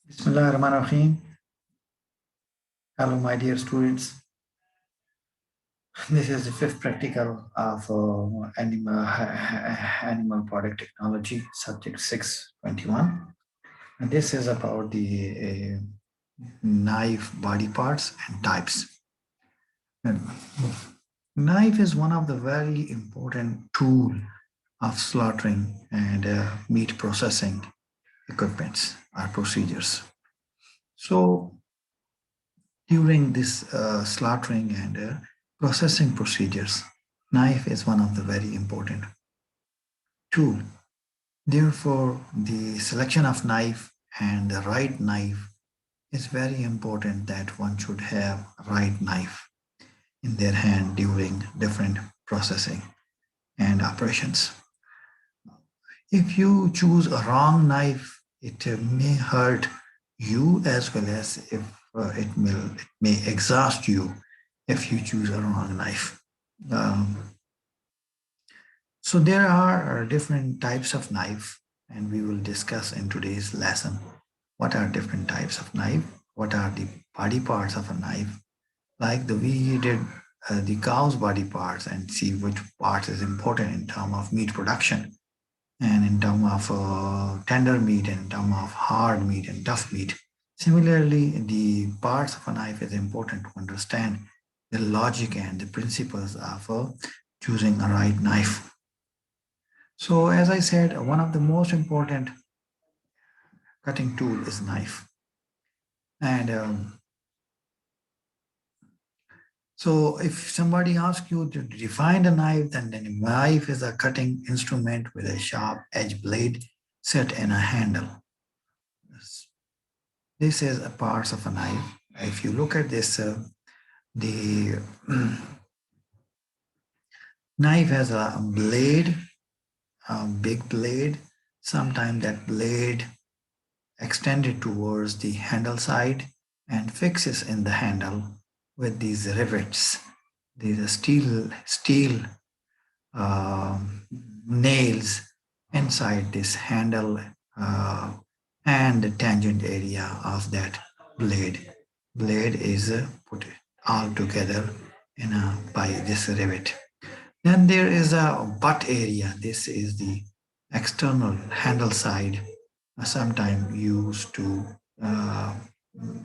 Bismillahirrahmanirrahim. Hello, my dear students. This is the fifth practical of animal product technology, subject 621. And this is about the knife body parts and types. And knife is one of the very important tool of slaughtering and meat processing equipments or procedures. So during this slaughtering and processing procedures, knife is one of the very important tool. Therefore, the selection of knife and the right knife is very important, that one should have right knife in their hand during different processing and operations. If you choose a wrong knife, it may hurt you as well as if it may exhaust you if you choose a wrong knife. So there are different types of knife, and we will discuss in today's lesson what are different types of knife, what are the body parts of a knife, like we did the cow's body parts, and see which part is important in terms of meat production and in terms of tender meat and in terms of hard meat and tough meat. Similarly, the parts of a knife is important to understand the logic and the principles of choosing a right knife. So as I said, one of the most important cutting tool is knife. And so if somebody asks you to define a knife, then a knife is a cutting instrument with a sharp edge blade set in a handle. This is a parts of a knife. If you look at this, the knife has a blade, a big blade. Sometimes that blade extended towards the handle side and fixes in the handle with these rivets. These are steel nails inside this handle and the tangent area of that blade. Blade is put all together by this rivet. Then there is a butt area. This is the external handle side, sometimes used to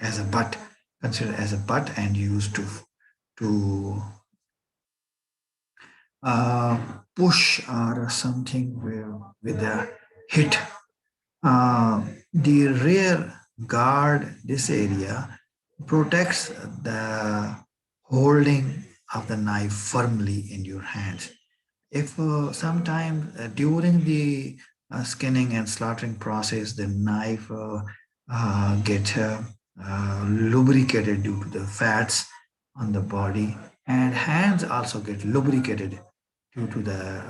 as a butt, considered as a butt and used to push or something with a hit. The rear guard, this area, protects the holding of the knife firmly in your hands. If sometime during the skinning and slaughtering process, the knife get lubricated due to the fats on the body, and hands also get lubricated due to the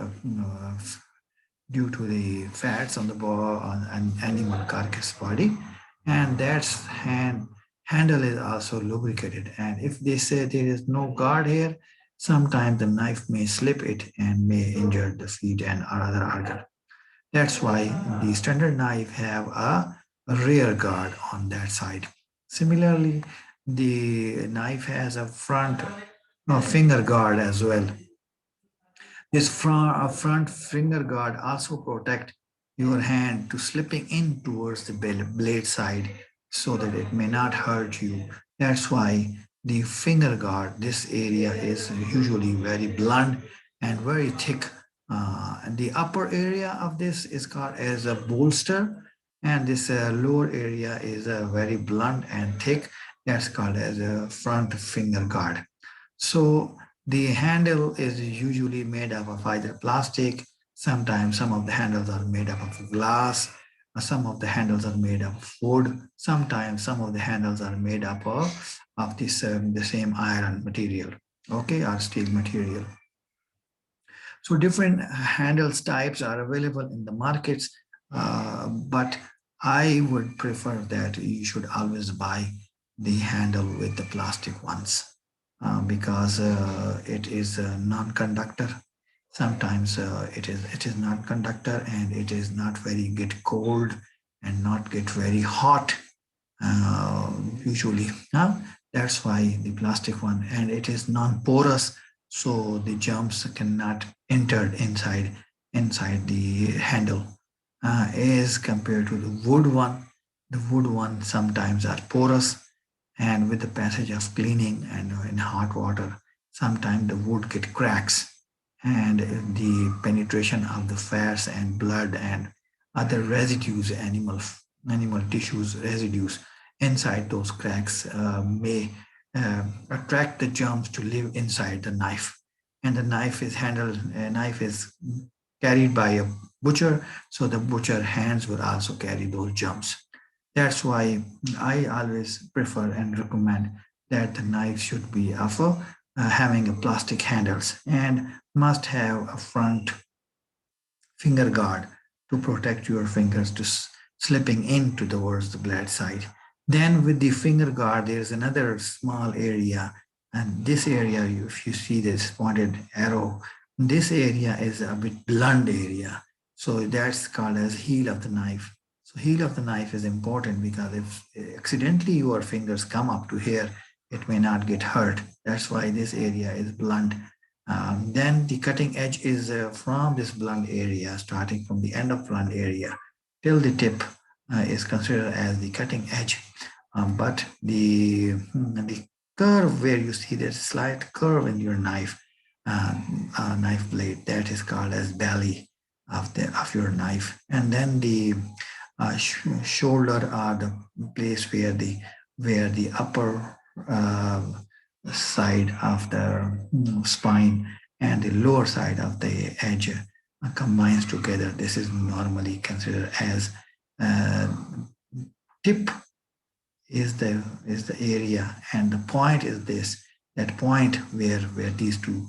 fats on the on an animal carcass body, and that's handle is also lubricated. And if they say there is no guard here, sometimes the knife may slip it and may injure the feet and other organ. That's why the standard knife have a rear guard on that side. Similarly, the knife has a front finger guard as well. This front finger guard also protect your hand to slipping in towards the blade side so that it may not hurt you. That's why the finger guard, this area is usually very blunt and very thick. And the upper area of this is called as a bolster, and this lower area is very blunt and thick. That's called as a front finger guard. So the handle is usually made up of either plastic. Sometimes some of the handles are made up of glass. Some of the handles are made up of wood. Sometimes some of the handles are made up of this the same iron material, okay, or steel material. So different handles types are available in the markets, but I would prefer that you should always buy the handle with the plastic ones because it is a non-conductor. Sometimes it is non-conductor and it is not very get cold and not get very hot uh, usually. That's why the plastic one, and it is non-porous, so the germs cannot enter inside the handle. As compared to the wood one, the wood one sometimes are porous, and with the passage of cleaning and in hot water, sometimes the wood get cracks, and the penetration of the fats and blood and other residues, animal tissues residues inside those cracks may attract the germs to live inside the knife. And the knife is carried by a butcher, so the butcher hands will also carry those germs. That's why I always prefer and recommend that the knife should be of having a plastic handles and must have a front finger guard to protect your fingers to slipping into towards the blade side. Then with the finger guard, there's another small area, and this area, if you see this pointed arrow, this area is a bit blunt area. So that's called as heel of the knife. So heel of the knife is important because if accidentally your fingers come up to here, it may not get hurt. That's why this area is blunt. Then the cutting edge is from this blunt area, starting from the end of blunt area till the tip is considered as the cutting edge. But the curve where you see that slight curve in your knife blade, that is called as belly of your knife. And then the shoulder are the place where the upper side of the spine and the lower side of the edge combines together. This is normally considered as uh, tip is the area, and the point is this, that point where these two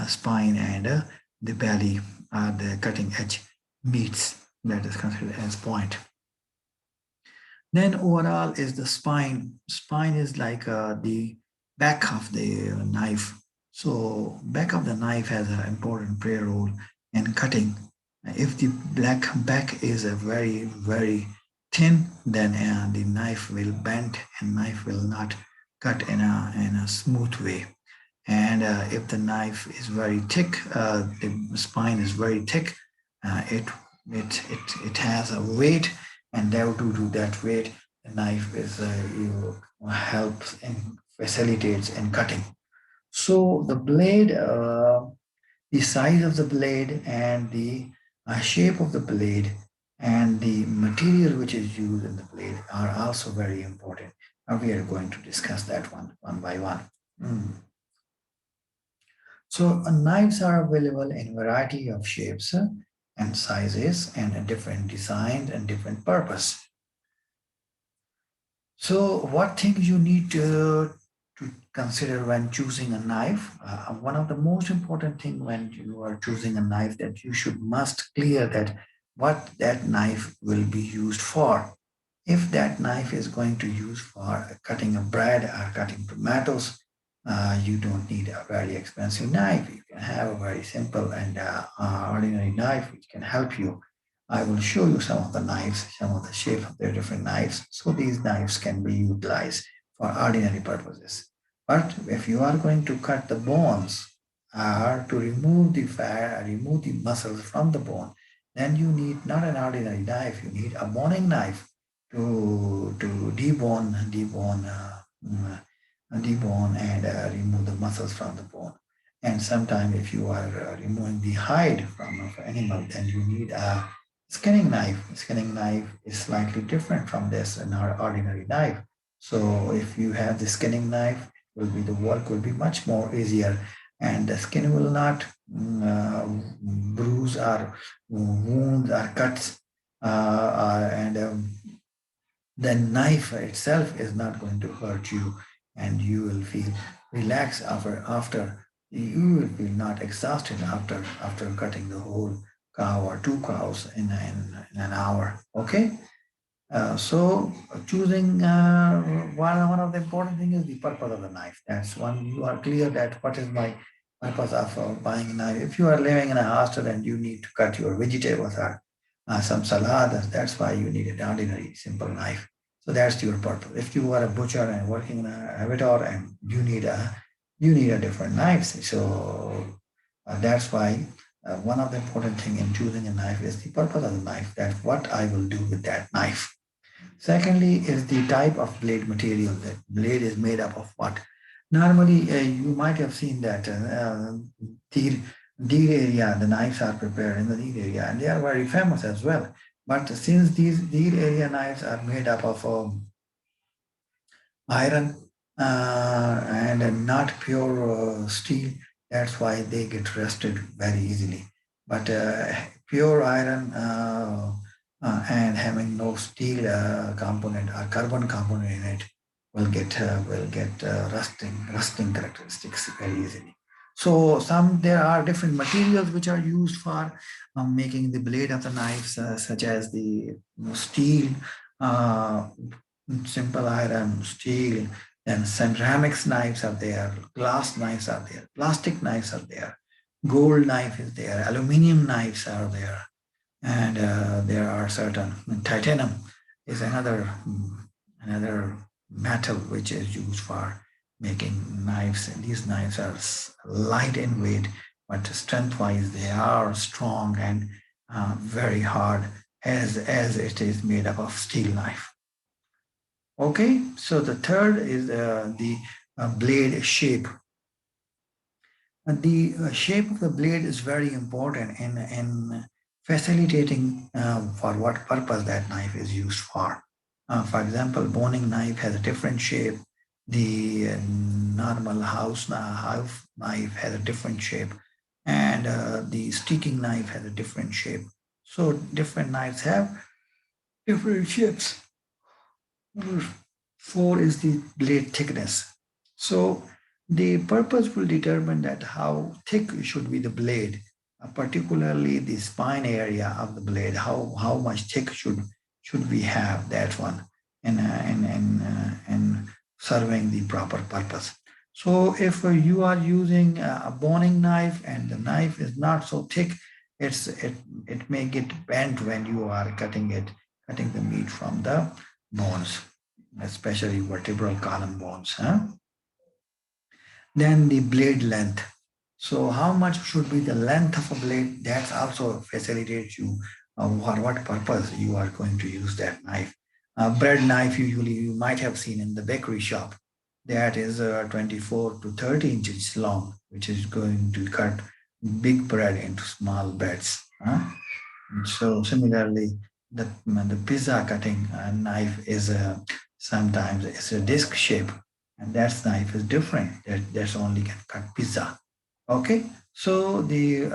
spine and the belly the cutting edge meets, that is considered as point. Then overall is the spine. Spine is like the back of the knife. So back of the knife has an important play role in cutting. If the black back is a very thin, then the knife will bend and knife will not cut in a smooth way. And if the knife is very thick, the spine is very thick, it has a weight, and due to that weight, the knife is you helps and facilitates in cutting. So the blade, the size of the blade, and the shape of the blade, and the material which is used in the blade are also very important. And we are going to discuss that one by one. Mm. So knives are available in variety of shapes and sizes and a different designs and different purpose. So what things you need to consider when choosing a knife? One of the most important thing when you are choosing a knife, that you should must clear that what that knife will be used for. If that knife is going to use for cutting a bread or cutting tomatoes, you don't need a very expensive knife. You can have a very simple and ordinary knife which can help you. I will show you some of the knives, some of the shape of the different knives. So these knives can be utilized for ordinary purposes. But if you are going to cut the bones or to remove the fat, remove the muscles from the bone, then you need not an ordinary knife. You need a boning knife to debone and remove the muscles from the bone. And sometimes if you are removing the hide from an animal, then you need a skinning knife. A skinning knife is slightly different from this an ordinary knife. So if you have the skinning knife, the work will be much more easier, and the skin will not bruise or wound or cuts, and the knife itself is not going to hurt you, and you will feel relaxed after you will feel not exhausted after cutting the whole cow or two cows in an hour. Okay. So choosing one of the important thing is the purpose of the knife. That's one you are clear that what is my purpose of buying a knife. If you are living in a hostel and you need to cut your vegetables or some salad, that's why you need an ordinary simple knife. So that's your purpose. If you are a butcher and working in a abattoir and you need a different knife. So that's why one of the important thing in choosing a knife is the purpose of the knife. That what I will do with that knife. Secondly, is the type of blade material. That blade is made up of what? Normally, you might have seen that deer, deer area, the knives are prepared in the deer area, and they are very famous as well. But since these deer area knives are made up of iron and not pure steel. That's why they get rusted very easily. But pure iron and having no steel component or carbon component in it will get rusting characteristics very easily. So some there are different materials which are used for making the blade of the knives, such as the steel, uh, simple iron, steel, then ceramics knives are there, glass knives are there, plastic knives are there, gold knife is there, aluminium knives are there, and there are certain titanium is another metal which is used for making knives. And these knives are light in weight, but strength-wise they are strong and very hard as it is made up of steel knife. Okay, so the third is the blade shape. And the shape of the blade is very important in facilitating for what purpose that knife is used for. For example, boning knife has a different shape. The normal house knife has a different shape, and the sticking knife has a different shape. So different knives have different shapes. Number four is the blade thickness. So the purpose will determine that how thick should be the blade, particularly the spine area of the blade. How much thick should we have that one in serving the proper purpose. So if you are using a boning knife and the knife is not so thick, it may get bent when you are cutting the meat from the bones, especially vertebral column bones. Huh? Then the blade length. So how much should be the length of a blade? That also facilitates you for what purpose you are going to use that knife. Bread knife usually you might have seen in the bakery shop. That is 24 to 30 inches long, which is going to cut big bread into small bits. Huh? So similarly, the pizza cutting knife is sometimes it's a disc shape, and that knife is different. That's only can cut pizza. Okay, so the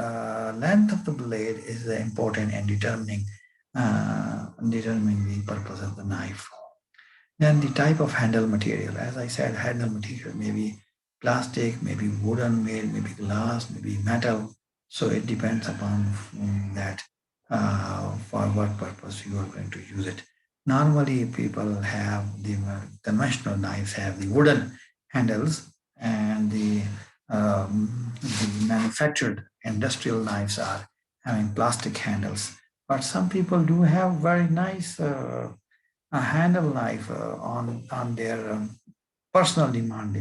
length of the blade is important in determining the purpose of the knife. Then the type of handle material. As I said, handle material may be plastic, maybe wooden made, maybe glass, maybe metal. So it depends upon that for what purpose you are going to use it. Normally, people have the conventional knives have the wooden handles, and the manufactured industrial knives are having plastic handles. But some people do have very nice a handle knife on their personal demand.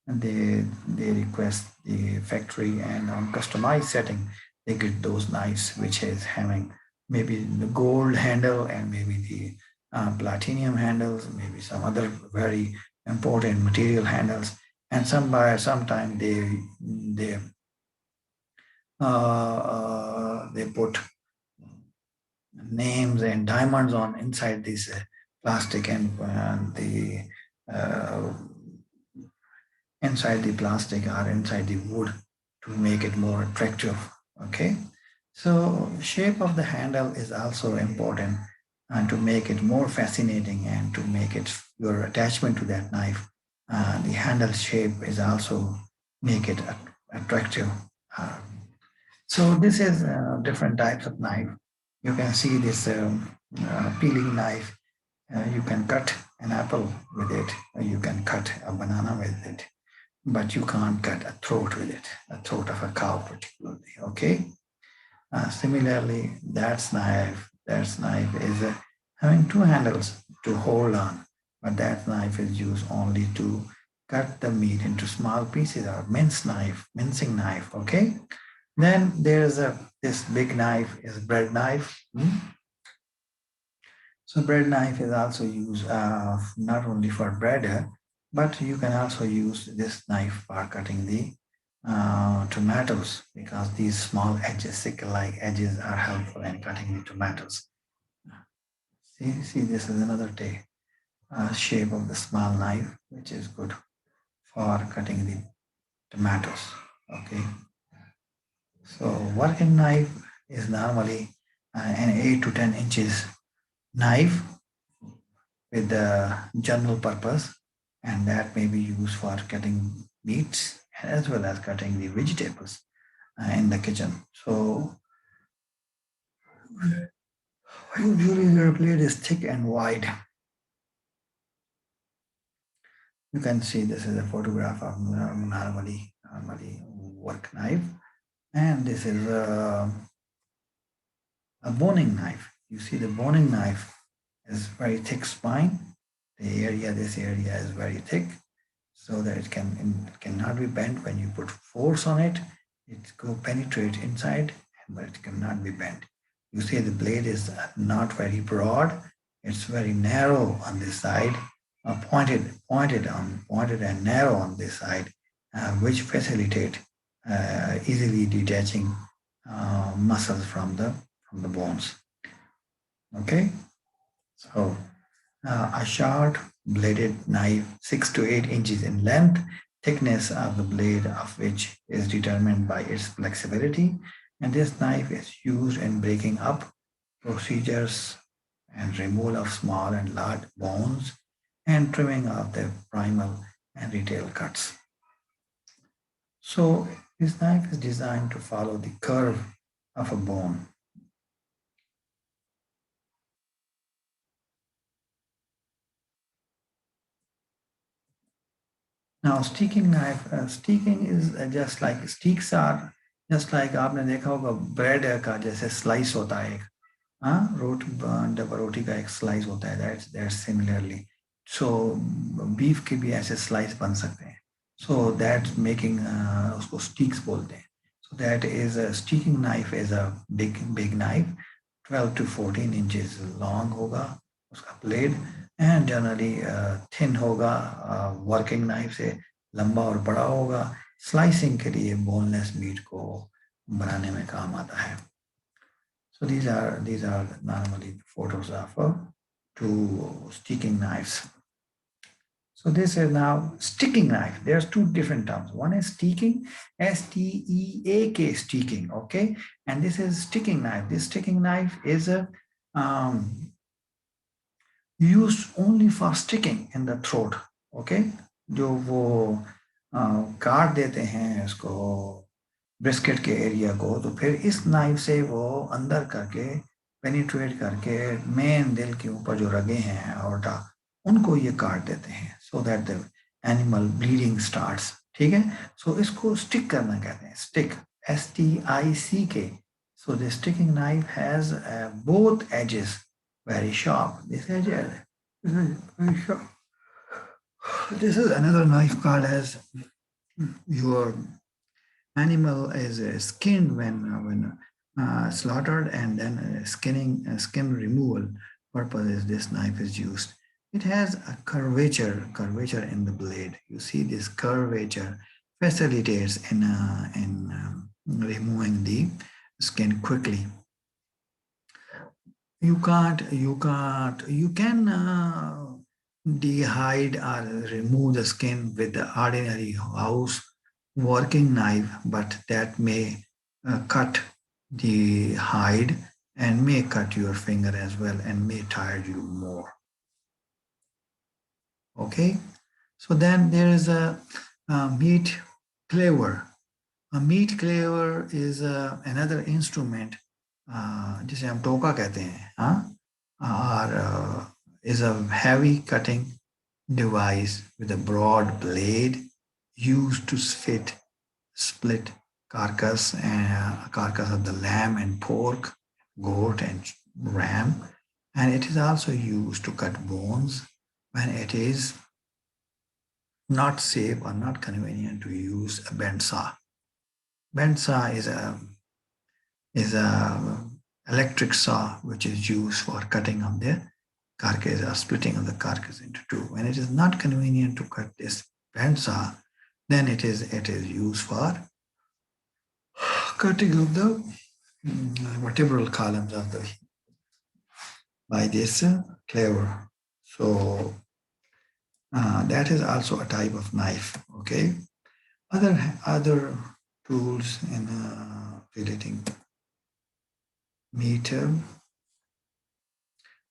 They request the factory, and on customized setting they get those knives which is having maybe the gold handle and maybe the platinum handles, maybe some other very important material handles. And some by sometime they put names and diamonds on inside this plastic, and the uh, inside the plastic or inside the wood to make it more attractive. Okay, so shape of the handle is also important, and to make it more fascinating and to make it your attachment to that knife, the handle shape is also make it attractive. uh, so this is different types of knife. You can see this peeling knife. You can cut an apple with it, or you can cut a banana with it, but you can't cut a throat with it, a throat of a cow particularly. Okay. Similarly, that knife is having two handles to hold on, but that knife is used only to cut the meat into small pieces, or mincing knife. Okay. Then there's this big knife is bread knife. So bread knife is also used not only for bread, but you can also use this knife for cutting the tomatoes, because these small edges, sickle-like edges, are helpful in cutting the tomatoes. See, this is another shape of the small knife, which is good for cutting the tomatoes. Okay, so working knife is normally an 8 to 10 inches knife with the general purpose, and that may be used for cutting meats as well as cutting the vegetables in the kitchen. So usually your blade is thick and wide. You can see this is a photograph of normally work knife, and this is a boning knife. You see the boning knife is very thick spine. This area is very thick, so that it cannot be bent when you put force on it. It go penetrate inside, but it cannot be bent. You see the blade is not very broad. It's very narrow on this side, pointed and narrow on this side, which facilitate easily detaching muscles from the bones. Okay, so a short bladed knife, 6 to 8 inches in length, thickness of the blade of which is determined by its flexibility. And this knife is used in breaking up procedures and removal of small and large bones and trimming of the primal and retail cuts. So this knife is designed to follow the curve of a bone. Now, steaking knife, steaking is just like steaks are just like आपने देखा होगा bread का जैसे slice होता है एक जब रोटी का एक स्लाइस होता है दैट्स सिमिलरली सो बीफ के भी ऐसे स्लाइस बन सकते हैं सो दैट मेकिंग उसको स्टीक्स बोलते हैं so that is sticking knife is a big knife 12 to 14 inches long होगा उसका ब्लेड एंड जनरली थिन होगा वर्किंग नाइफ से लंबा और बड़ा होगा स्लाइसिंग के लिए बोनलेस मीट को बनाने में काम आता है. So these are normally photos of two sticking knives. So this is now sticking knife. There's two different terms. One is steaking, S-T-E-A-K, steaking, okay? And this is sticking knife. This sticking knife is um, used only for sticking in the throat, okay? जो वो काट देते हैं इसको brisket के area को, तो फिर इस नाइफ से वो अंदर करके पेनिट्रेट करके मेन दिल के ऊपर जो रगे हैं aorta उनको ये काट देते हैं so that the animal bleeding starts. ठीक है, सो इसको स्टिक करना कहते हैं. Stick, STICK. So the sticking knife has both edges very sharp. This edge is very sharp. This is another knife called as your animal is skinned when slaughtered, and then skin removal purposes this knife is used. It has a curvature in the blade. You see this curvature facilitates in removing the skin quickly. You can dehide or remove the skin with the ordinary house working knife, but that may cut the hide and may cut your finger as well and may tire you more. Okay, so then there is a meat cleaver. A meat cleaver is another instrument जिसे हम टोका कहते हैं, हाँ, और is a heavy cutting device with a broad blade used to split carcass of the lamb and pork, goat and ram, and it is also used to cut bones when it is not safe or not convenient to use a bent saw. Bent saw is a electric saw which is used for cutting of the carcass or splitting of the carcass into two. When it is not convenient to cut this bent saw, then it is used for cutting of the vertebral columns of the by this cleaver. So that is also a type of knife. Okay. Other tools in relating meat.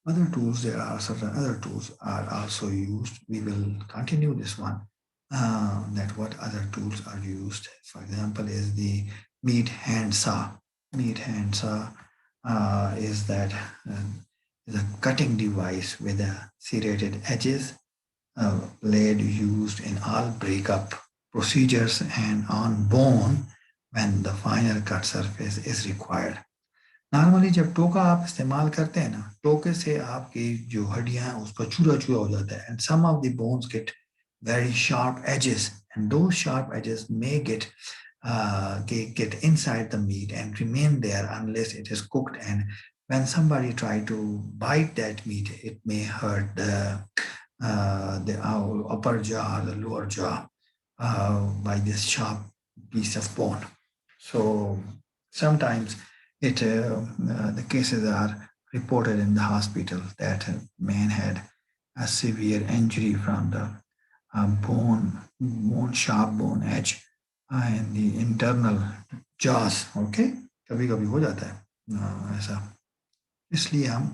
Other tools, there are certain other tools are also used. We will continue this one. That what other tools are used. For example, is the meat hand saw. Meat hand saw is that is a cutting device with serrated edges, blade used in all breakup procedures and on bone when the final cut surface is required. Normally जब टोका आप इस्तेमाल करते हैं ना, टोके से आपकी जो हड्डियां हैं उसका चूरा चूरा हो जाता है, and some of the bones get very sharp edges, and those sharp edges may get inside the meat and remain there unless it is cooked. And when somebody try to bite that meat, it may hurt the upper jaw or the lower jaw by this sharp piece of bone. So sometimes the cases are reported in the hospital that a man had a severe injury from the sharp bone edge in the internal jaws. Okay, कभी कभी हो जाता है ऐसा, इसलिए हम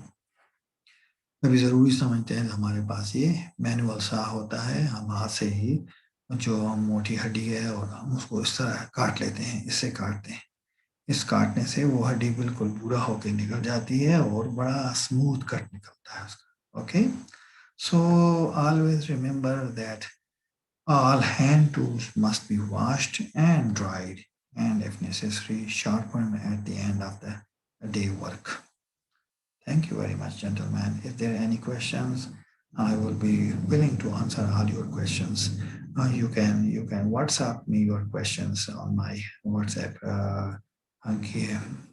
कभी ज़रूरी समझते हैं हमारे पास ये मैनुअल सा होता है, हम हाथ से ही जो मोटी हड्डी है और हम उसको इस तरह काट लेते हैं, इससे काटते हैं, इस काटने से वो हड्डी बिल्कुल पूरा होकर निकल जाती है और बड़ा स्मूथ कट निकलता है उसका. Okay, so always remember that all hand tools must be washed and dried, and if necessary sharpened at the end of the day work. Thank you very much, gentlemen. If there are any questions, I will be willing to answer all your questions. You can WhatsApp me your questions on my WhatsApp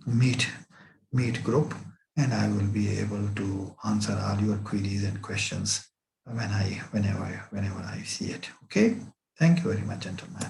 meet group, and I will be able to answer all your queries and questions whenever I see it. Okay. Thank you very much, gentlemen.